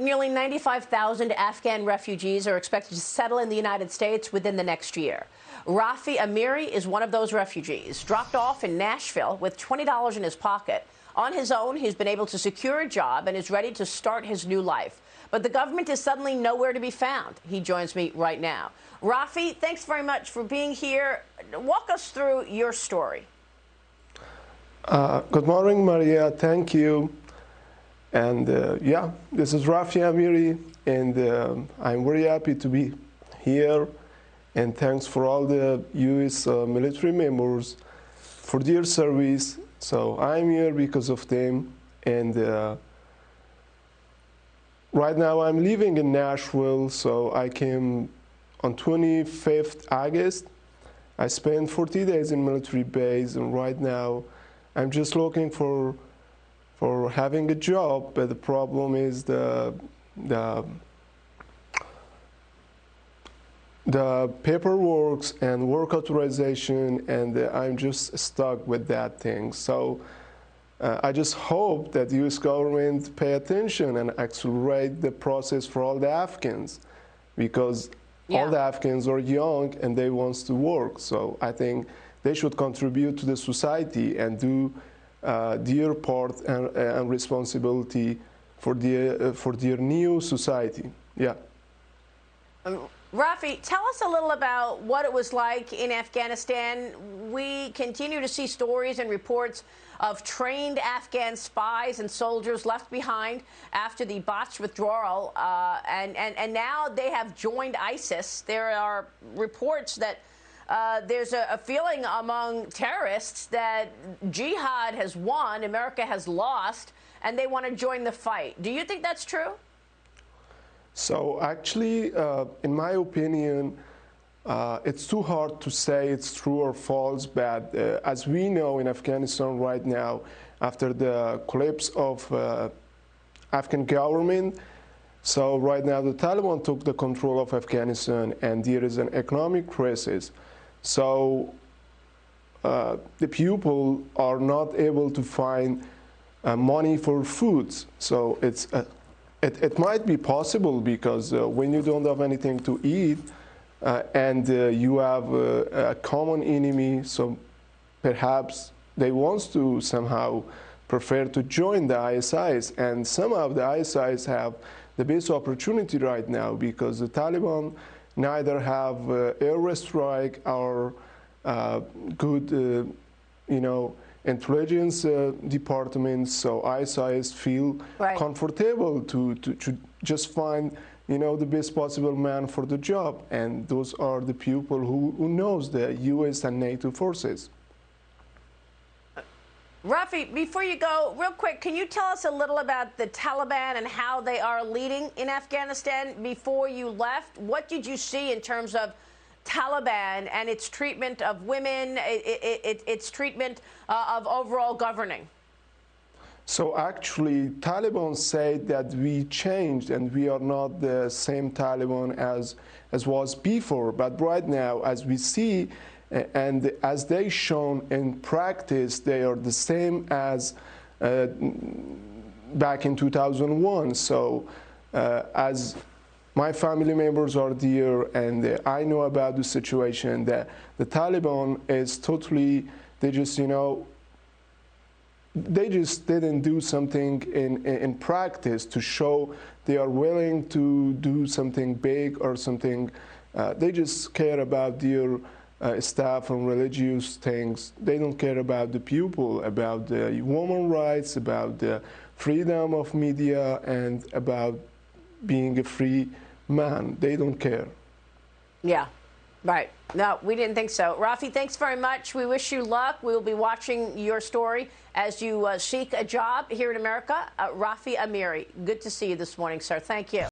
nearly 95,000 Afghan refugees are expected to settle in the United States within the next year. Rafi Amiri is one of those refugees, dropped off in Nashville with $20 in his pocket. On his own, he's been able to secure a job and is ready to start his new life. But the government is suddenly nowhere to be found. He joins me right now. Rafi, thanks very much for being here. Walk us through your story. Good morning, Maria. Thank you. And yeah, this is Rafi Amiri, and I'm very happy to be here. And thanks for all the U.S. military members for their service. So I'm here because of them. And right now I'm living in Nashville. So I came on 25th August. I spent 40 days in military base, and right now I'm just looking for having a job, but the problem is the paperwork and work authorization, and I'm just stuck with that thing. So I just hope that the U.S. government pay attention and accelerate the process for all the Afghans, because all the Afghans are young and they want to work. So I think they should contribute to the society and do their part and responsibility for their new society. Yeah. Rafi, tell us a little about what it was like in Afghanistan. We continue to see stories and reports of trained Afghan spies and soldiers left behind after the botched withdrawal, and now they have joined ISIS. There are reports that there's a feeling among terrorists that jihad has won, America has lost, and they want to join the fight. Do you think that's true? So actually, in my opinion, it's too hard to say it's true or false, but as we know in Afghanistan right now, after the collapse of Afghan government, so right now the Taliban took the control of Afghanistan, and there is an economic crisis. So the people are not able to find money for foods. So it might be possible, because when you don't have anything to eat and you have a common enemy, so perhaps they want to somehow prefer to join the ISIS. And somehow the ISIS have the best opportunity right now, because the Taliban neither have airstrike or good, intelligence departments. So ISIS feel comfortable to just find, the best possible man for the job, and those are the people who knows the U.S. and NATO forces. Rafi, before you go, real quick, can you tell us a little about the Taliban and how they are leading in Afghanistan? Before you left, what did you see in terms of Taliban and its treatment of women, its treatment of overall governing? So actually, Taliban said that we changed and we are not the same Taliban as was before. But right now, as we see, and as they shown in practice, they are the same as back in 2001. So as my family members are there, and I know about the situation, that the Taliban is totally, they just didn't do something in practice to show they are willing to do something big or something. They just care about their staff and religious things. They don't care about the people, about the women's rights, about the freedom of media, and about being a free man. They don't care. Yeah, right. No, we didn't think so. Rafi, thanks very much. We wish you luck. We will be watching your story as you seek a job here in America. Rafi Amiri, good to see you this morning, sir. Thank you.